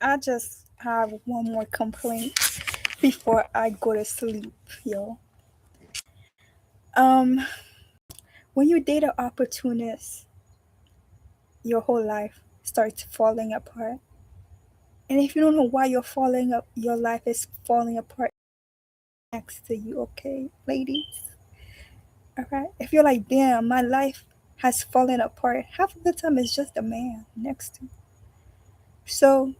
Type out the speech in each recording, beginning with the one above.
I just have one more complaint before I go to sleep, yo. Um, when you date an opportunist, your whole life starts falling apart. And if you don't know why your life is falling apart next to you, okay, ladies? All right. If you're like, damn, my life has fallen apart, half of the time it's just a man next to you. So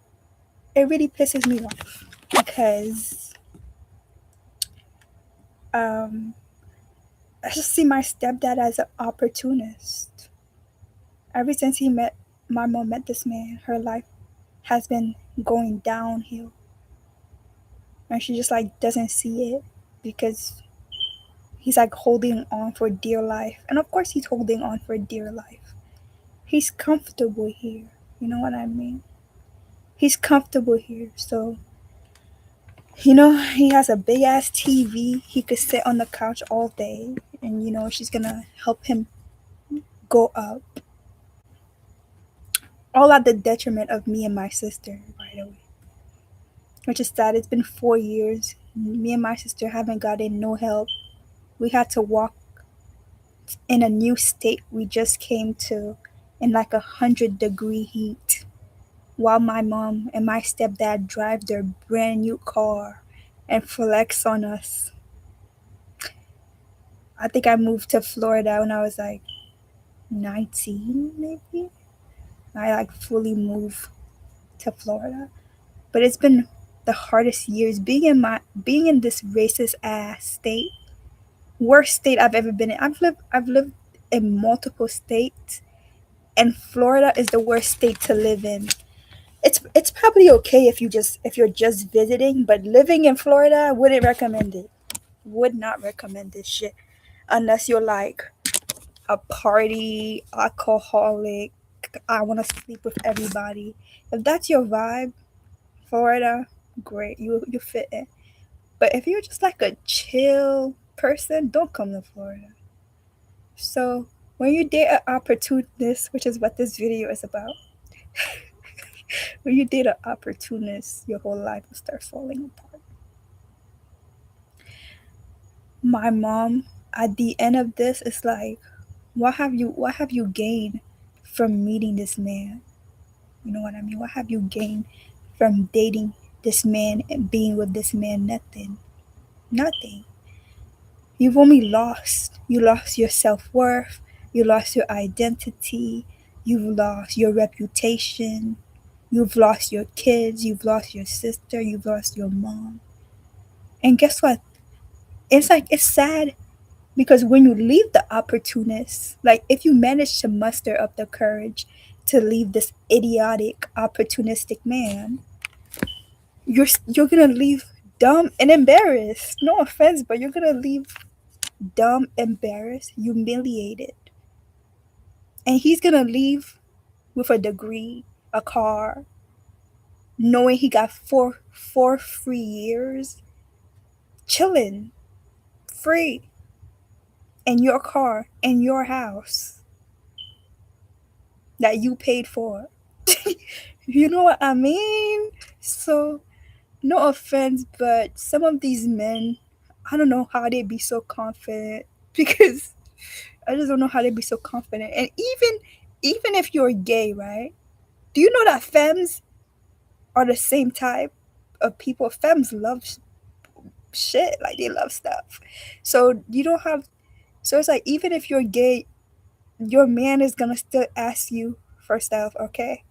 it really pisses me off because um, I just see my stepdad as an opportunist. Ever since my mom met this man, her life has been going downhill, and she just like doesn't see it because he's like holding on for dear life, and of course he's holding on for dear life. He's comfortable here. You know what I mean? He's comfortable here, so he has a big ass TV. He could sit on the couch all day, and she's gonna help him go up, all at the detriment of me and my sister, by the way. Which is sad. It's been 4 years. Me and my sister haven't gotten no help. We had to walk in a new state we just came to in like 100-degree heat while my mom and my stepdad drive their brand new car and flex on us. I think I moved to Florida when I was like 19, maybe. I like fully moved to Florida. But it's been the hardest years being in this racist ass state. Worst state I've ever been in. I've lived in multiple states, and Florida is the worst state to live in. It's probably okay if you're just visiting, but living in Florida, I wouldn't recommend it. Would not recommend this shit unless you're like a party alcoholic. I want to sleep with everybody. If that's your vibe, Florida, great. You fit in. But if you're just like a chill person, don't come to Florida. So when you date an opportunist, which is what this video is about, when you date an opportunist, your whole life will start falling apart. My mom, at the end of this, is like, what have you gained from meeting this man? You know what I mean? What have you gained from dating this man and being with this man? Nothing. Nothing. You've only lost. You lost your self worth. You lost your identity. You've lost your reputation. You've lost your kids. You've lost your sister. You've lost your mom. And guess what? It's sad because when you leave the opportunist, like if you manage to muster up the courage to leave this idiotic, opportunistic man, you're gonna leave dumb and embarrassed. No offense, but you're gonna leave dumb, embarrassed, humiliated. And he's gonna leave with a degree, a car, knowing he got four free years chilling, free, in your car, in your house that you paid for. You know what I mean? So, no offense, but some of these men, I don't know how they be so confident because I just don't know how they be so confident. And even if you're gay, right? Do you know that femmes are the same type of people? Femmes love shit, like they love stuff. So you don't have. So it's like even if you're gay, your man is gonna still ask you for stuff. Okay.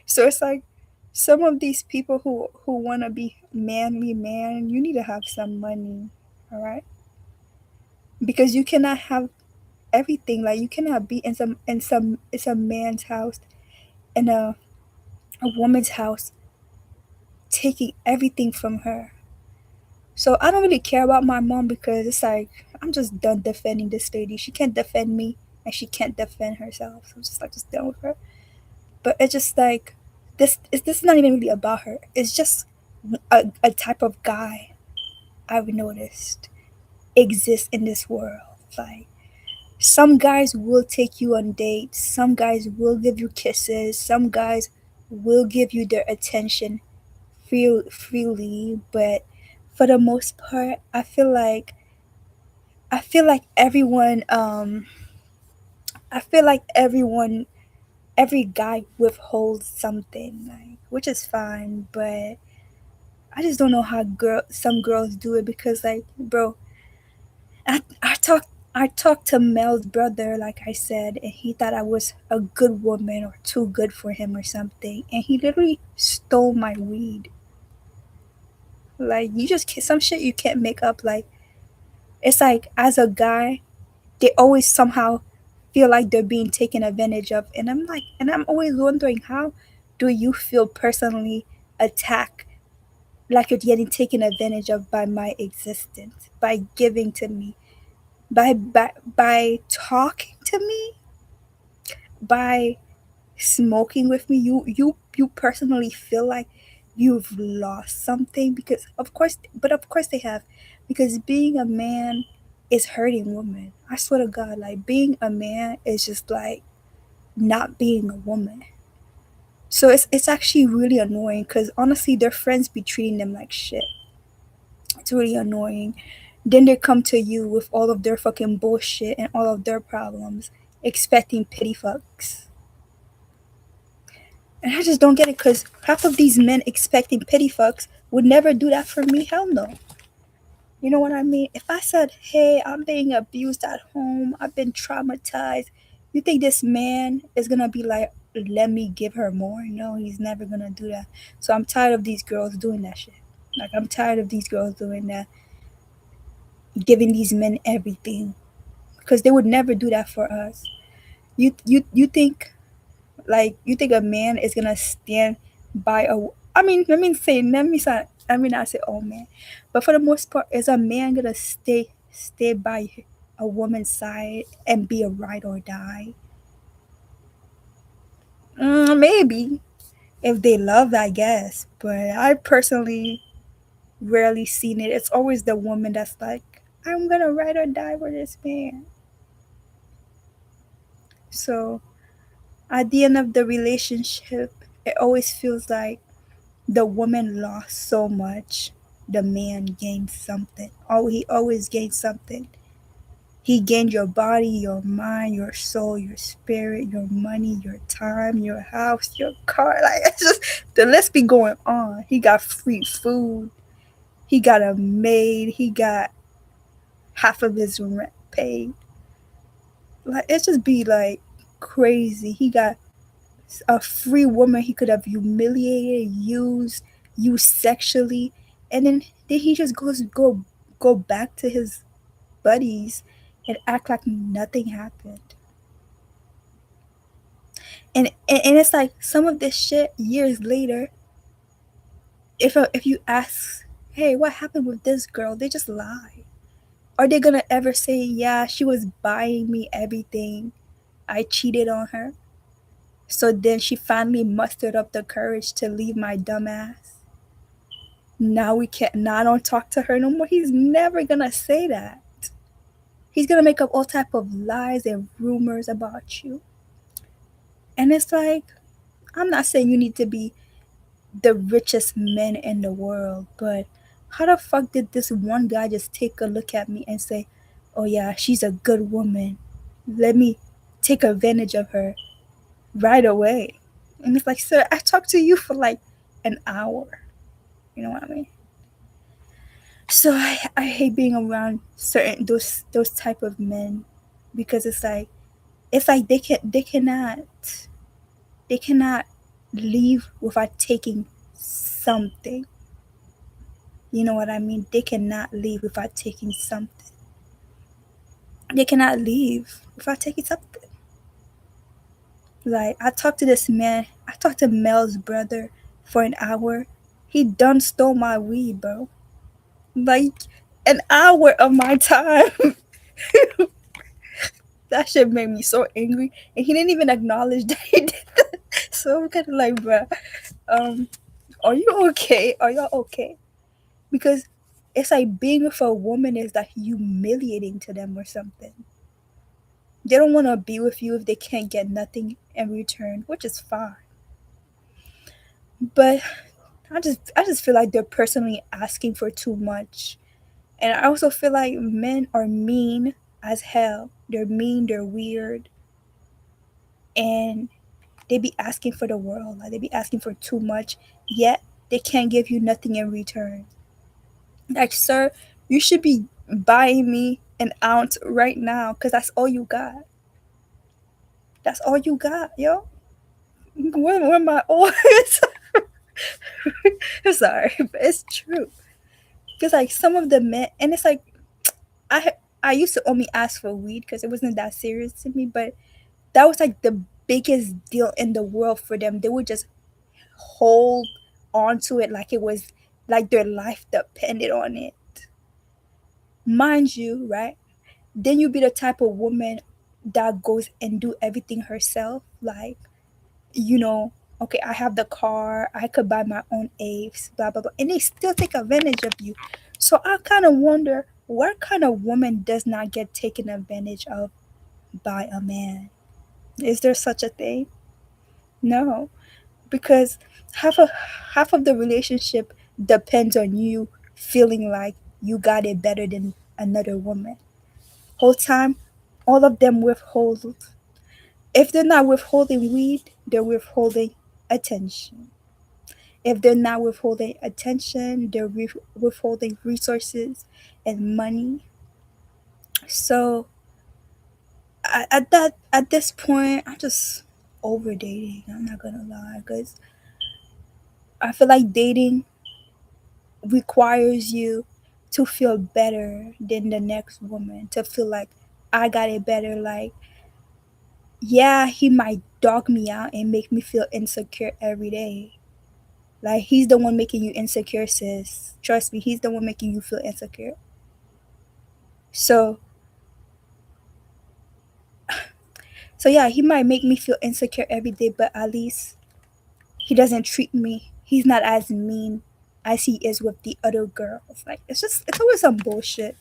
So it's like some of these people who wanna be manly man, you need to have some money. All right. Because you cannot have everything. Like you cannot be in some man's house in a woman's house taking everything from her. So I don't really care about my mom because it's like I'm just done defending this lady. She can't defend me and she can't defend herself. So I'm just like just done with her. But it's just like this is not even really about her. It's just a type of guy I've noticed exists in this world. Like some guys will take you on dates, some guys will give you kisses, some guys will give you their attention freely, but for the most part, I feel like everyone I feel like every guy withholds something, like, which is fine, but I just don't know how some girls do it because, like, bro, I talked to Mel's brother, like I said, and he thought I was a good woman or too good for him or something, and he literally stole my weed. Like, you just can't, some shit you can't make up. Like, it's like, as a guy, they always somehow feel like they're being taken advantage of, and I'm always wondering, how do you feel personally attacked, like you're getting taken advantage of by my existence, by giving to me, by talking to me, by smoking with me. You personally feel like you've lost something, because of course they have, because being a man is hurting women. I swear to God, like, being a man is just like not being a woman. So it's actually really annoying, because honestly their friends be treating them like shit. It's really annoying. Then they come to you with all of their fucking bullshit and all of their problems, expecting pity fucks. And I just don't get it, because half of these men expecting pity fucks would never do that for me. Hell no. You know what I mean? If I said, hey, I'm being abused at home, I've been traumatized, you think this man is gonna be like, let me give her more? No, he's never gonna do that. So I'm tired of these girls doing that shit. Like, I'm tired of these girls doing that, giving these men everything, because they would never do that for us. You think, like, you think a man is gonna stand by a? I mean, let me not say oh man, but for the most part, is a man gonna stay by a woman's side and be a ride or die? Maybe if they love, I guess. But I personally rarely seen it. It's always the woman that's like, I'm gonna ride or die for this man. So at the end of the relationship, it always feels like the woman lost so much, the man gained something. Oh, he always gained something. He gained your body, your mind, your soul, your spirit, your money, your time, your house, your car. Like, it's just, the list be going on. He got free food. He got a maid. He got half of his rent paid. Like, it just be like crazy. He got a free woman he could have humiliated, used sexually, and then he just go back to his buddies and act like nothing happened. And it's like, some of this shit years later, if you ask, hey, what happened with this girl, they just lie. Are they gonna ever say, yeah, she was buying me everything, I cheated on her, so then she finally mustered up the courage to leave my dumb ass? Now we can't, now I don't talk to her no more. He's never gonna say that. He's gonna make up all type of lies and rumors about you. And it's like, I'm not saying you need to be the richest man in the world, but how the fuck did this one guy just take a look at me and say, oh yeah, she's a good woman, let me take advantage of her right away? And it's like, sir, I talked to you for like an hour. You know what I mean? So I hate being around certain those type of men, because it's like they cannot leave without taking something. You know what I mean? They cannot leave without taking something. They cannot leave without taking something. Like, I talked to Mel's brother for an hour. He done stole my weed, bro. Like, an hour of my time. That shit made me so angry, and he didn't even acknowledge that he did that. So I'm kind of like, bruh, um, are you okay? Are y'all okay? Because it's like, being with a woman is like humiliating to them or something. They don't want to be with you if they can't get nothing in return, which is fine. But I just feel like they're personally asking for too much. And I also feel like men are mean as hell. They're mean, they're weird, and they be asking for the world. Like they be asking for too much, yet they can't give you nothing in return. Like, sir, you should be buying me an ounce right now because that's all you got. That's all you got, yo. Where my oils? I'm sorry, but it's true. Because like some of the men, and it's like I I used to only ask for weed because it wasn't that serious to me, but that was like the biggest deal in the world for them. They would just hold on to it like it was like their life depended on it. Mind you, right? Then you be the type of woman that goes and do everything herself. Like, you know, okay, I have the car, I could buy my own apes, blah blah blah. And they still take advantage of you. So I kind of wonder what kind of woman does not get taken advantage of by a man? Is there such a thing? No, because half of half of the relationship depends on you feeling like you got it better than another woman. Whole time, all of them withhold. If they're not withholding weed, they're withholding attention. If they're not withholding attention, they're withholding resources and money. So at this point, I'm just over dating. I'm not gonna lie, because I feel like dating requires you to feel better than the next woman, to feel like I got it better. Like, yeah, he might dog me out and make me feel insecure every day. Like, he's the one making you insecure, sis. Trust me, he's the one making you feel insecure. So, so yeah, he might make me feel insecure every day, but at least he doesn't treat me. He's not as mean as he is with the other girls. Like, it's always some bullshit.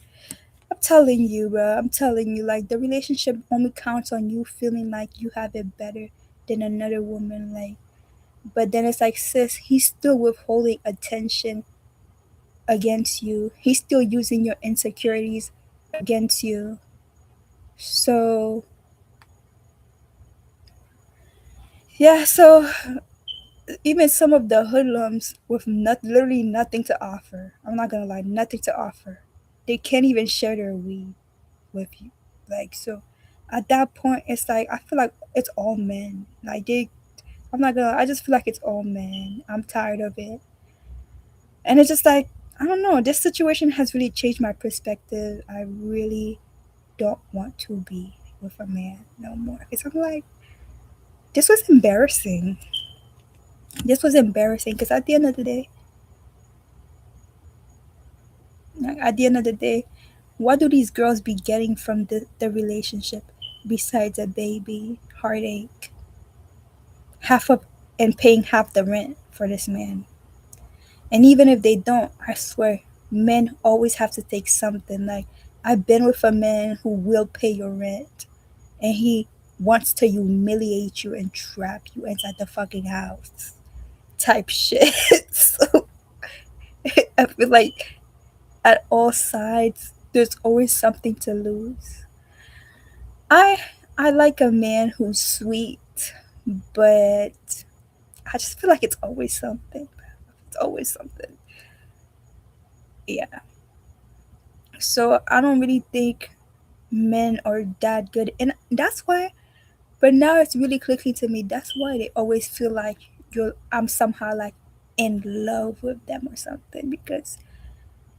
I'm telling you, bro. I'm telling you, like, the relationship only counts on you feeling like you have it better than another woman. Like, but then it's like, sis, he's still withholding attention against you. He's still using your insecurities against you. So, yeah, so even some of the hoodlums with literally nothing to offer, I'm not gonna lie, nothing to offer, they can't even share their weed with you. Like, so at that point, it's like, I feel like it's all men. Like, I'm not gonna, I just feel like it's all men. I'm tired of it. And it's just like, I don't know, this situation has really changed my perspective. I really don't want to be with a man no more. Because I'm like, this was embarrassing. This was embarrassing because at the end of the day, like, at the end of the day, what do these girls be getting from the relationship besides a baby, heartache, half of, and paying half the rent for this man? And even if they don't, I swear, men always have to take something. Like, I've been with a man who will pay your rent, and he wants to humiliate you and trap you inside the fucking house type shit. So I feel like at all sides, there's always something to lose. I I like a man who's sweet, but I just feel like it's always something. It's always something. Yeah. So I don't really think men are that good, and that's why. But now it's really clicking to me. That's why they always feel like I'm somehow like in love with them or something, because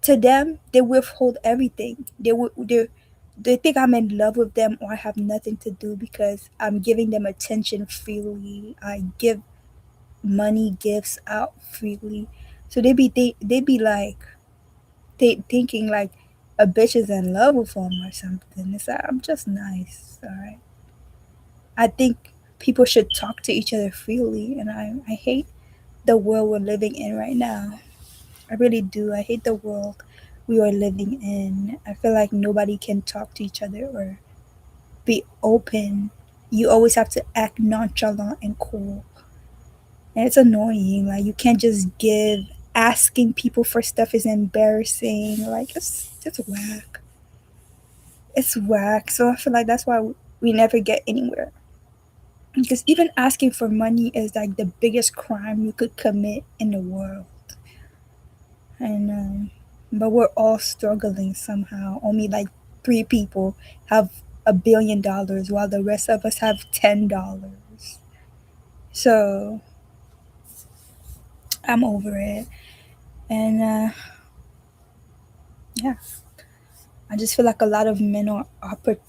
to them they withhold everything. They think I'm in love with them or I have nothing to do because I'm giving them attention freely. I give money gifts out freely. So they be like they thinking like a bitch is in love with them or something. It's like, I'm just nice, all right. I think people should talk to each other freely, and I hate the world we're living in right now. I really do. I hate the world we are living in. I feel like nobody can talk to each other or be open. You always have to act nonchalant and cool. And it's annoying. Like you can't just give. Asking people for stuff is embarrassing. Like it's whack. It's whack. So I feel like that's why we never get anywhere. Because even asking for money is like the biggest crime you could commit in the world. And but we're all struggling somehow. Only like 3 people have $1 billion, while the rest of us have $10. So I'm over it. And yeah, I just feel like a lot of men are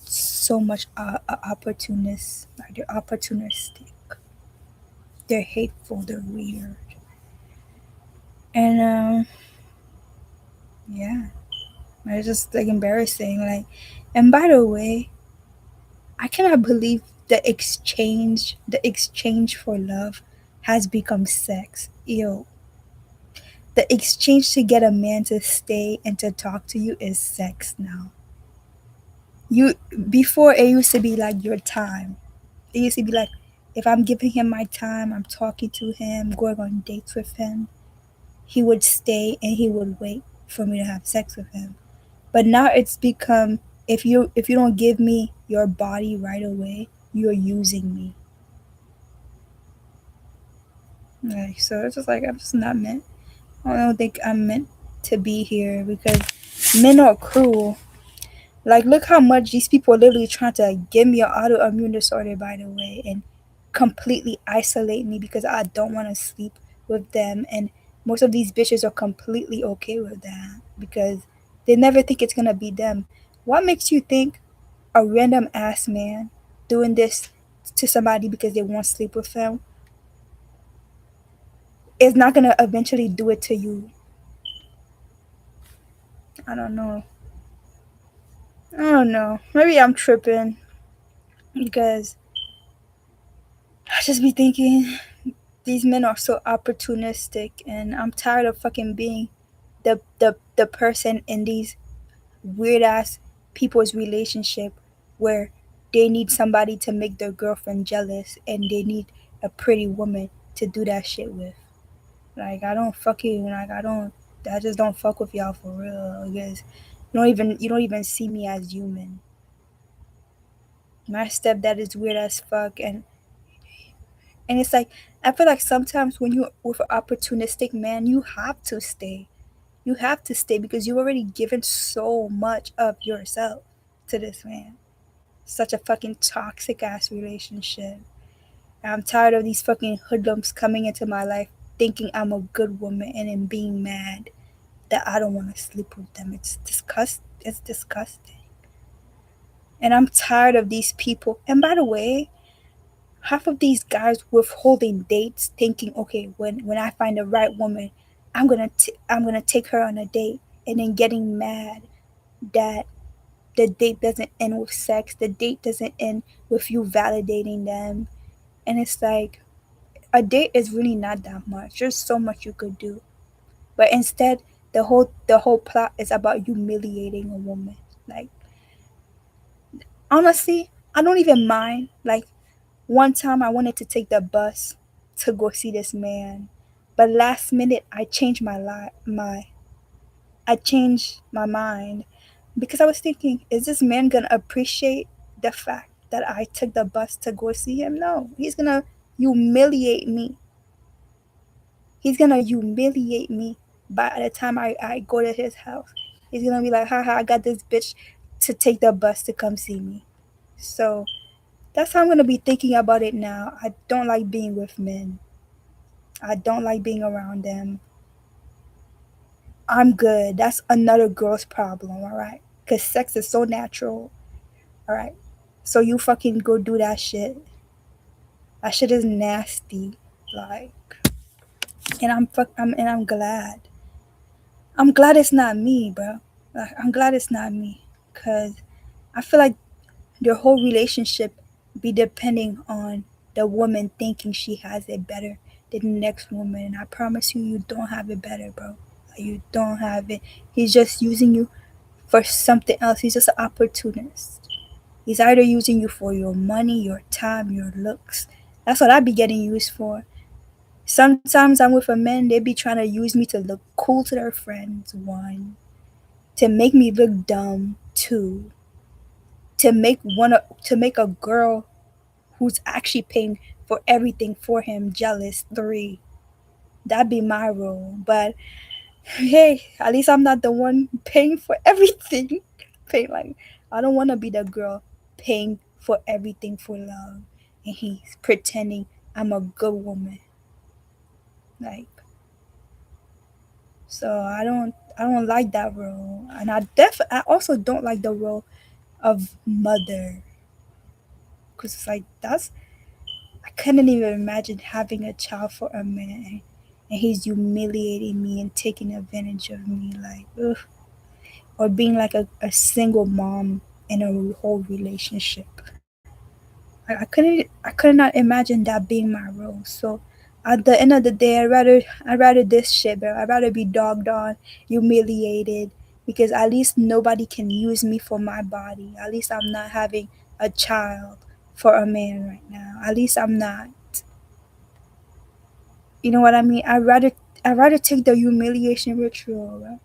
so much opportunists. Like they're opportunistic. They're hateful. They're weird. And yeah, it's just like embarrassing. Like, and by the way, I cannot believe the exchange for love has become sex. Ew. The exchange to get a man to stay and to talk to you is sex now. You before it used to be like your time. It used to be like if I'm giving him my time, I'm talking to him, going on dates with him, he would stay and he would wait for me to have sex with him. But now it's become if you don't give me your body right away, you're using me. Like so it's just like I'm just not meant. I don't think I'm meant to be here because men are cruel. Like look how much these people are literally trying to give me an autoimmune disorder by the way and completely isolate me because I don't want to sleep with them and most of these bitches are completely okay with that because they never think it's gonna be them. What makes you think a random ass man doing this to somebody because they won't sleep with them is not gonna eventually do it to you? I don't know. I don't know. Maybe I'm tripping because I just be thinking these men are so opportunistic and I'm tired of fucking being the person in these weird ass people's relationship where they need somebody to make their girlfriend jealous and they need a pretty woman to do that shit with. Like I just don't fuck with y'all for real because you don't even see me as human. My stepdad is weird as fuck and it's like I feel like sometimes when you're with an opportunistic man, you have to stay. You have to stay because you've already given so much of yourself to this man. Such a fucking toxic ass relationship. And I'm tired of these fucking hoodlums coming into my life thinking I'm a good woman and then being mad that I don't want to sleep with them. It's disgusting. And I'm tired of these people. And by the way, half of these guys withholding dates thinking okay when I find the right woman I'm gonna take her on a date and then getting mad that the date doesn't end with sex, the date doesn't end with you validating them. And it's like a date is really not that much, there's so much you could do, but instead the whole plot is about humiliating a woman. Like honestly I don't even mind. Like one time I wanted to take the bus to go see this man, but last minute I changed my mind because I was thinking, is this man gonna appreciate the fact that I took the bus to go see him? No, he's gonna humiliate me. He's gonna humiliate me by the time I go to his house. He's gonna be like, haha, I got this bitch to take the bus to come see me. So that's how I'm gonna be thinking about it now. I don't like being with men. I don't like being around them. I'm good. That's another girl's problem, all right? Because sex is so natural, all right? So you fucking go do that shit. That shit is nasty. Like, and I'm glad. I'm glad it's not me, bro. Like, I'm glad it's not me. Because I feel like your whole relationship be depending on the woman thinking she has it better than the next woman. And I promise you, you don't have it better, bro. Like, you don't have it. He's just using you for something else. He's just an opportunist. He's either using you for your money, your time, your looks. That's what I be getting used for. Sometimes I'm with a man, they be trying to use me to look cool to their friends, one, to make me look dumb, two, to make a girl who's actually paying for everything for him jealous, three. That'd be my role. But hey, at least I'm not the one paying for everything. Paying like I don't want to be the girl paying for everything for love, and he's pretending I'm a good woman. Like so, I don't like that role, and I also don't like the role of mother, because it's like that's I couldn't even imagine having a child for a man, and he's humiliating me and taking advantage of me, like ugh. Or being like a single mom in a whole relationship. I could not imagine that being my role. So at the end of the day, I rather this shit, bro. I'd rather be dogged on, humiliated, because at least nobody can use me for my body. At least I'm not having a child for a man right now. At least I'm not. You know what I mean? I rather take the humiliation ritual, bro.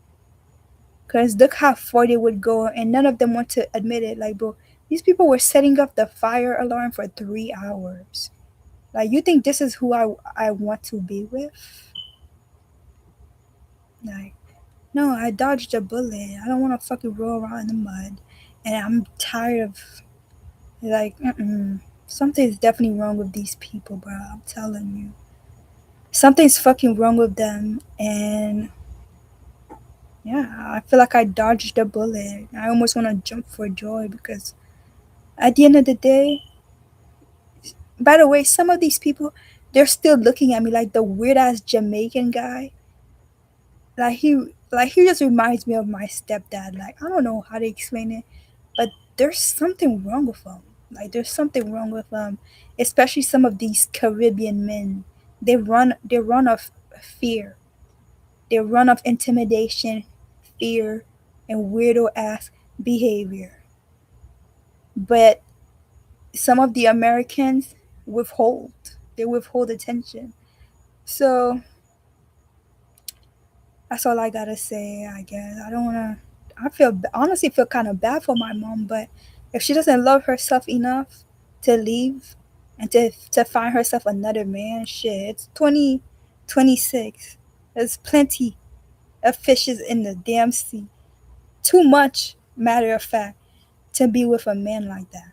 Cause look how far they would go, and none of them want to admit it. Like, bro, these people were setting up the fire alarm for 3 hours. Like, you think this is who I want to be with? Like, no, I dodged a bullet. I don't want to fucking roll around in the mud, and I'm tired of like, something's definitely wrong with these people, bro. I'm telling you, something's fucking wrong with them, and yeah, I feel like I dodged a bullet. I almost want to jump for joy because at the end of the day, by the way, some of these people, they're still looking at me like the weird ass Jamaican guy. Like he just reminds me of my stepdad. Like I don't know how to explain it, but there's something wrong with him. Like there's something wrong with especially some of these Caribbean men. They run of fear. They run of intimidation, fear, and weirdo ass behavior. But some of the Americans withhold. They withhold attention. So that's all I gotta say. I guess I don't wanna. I feel honestly feel kind of bad for my mom, but if she doesn't love herself enough to leave and to find herself another man, shit, it's 2026. There's plenty of fishes in the damn sea. Too much, matter of fact, to be with a man like that.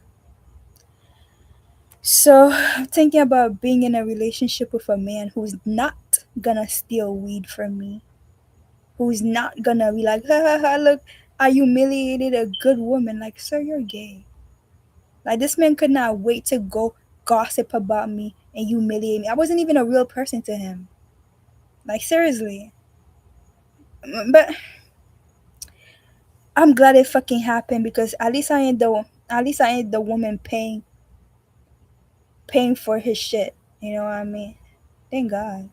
So I'm thinking about being in a relationship with a man who's not gonna steal weed from me, who's not gonna be like, ha ha ha, look, I humiliated a good woman. Like, sir, you're gay. Like, this man could not wait to go gossip about me and humiliate me. I wasn't even a real person to him. Like, seriously. But I'm glad it fucking happened because at least I ain't the woman paying for his shit. You know what I mean? Thank God.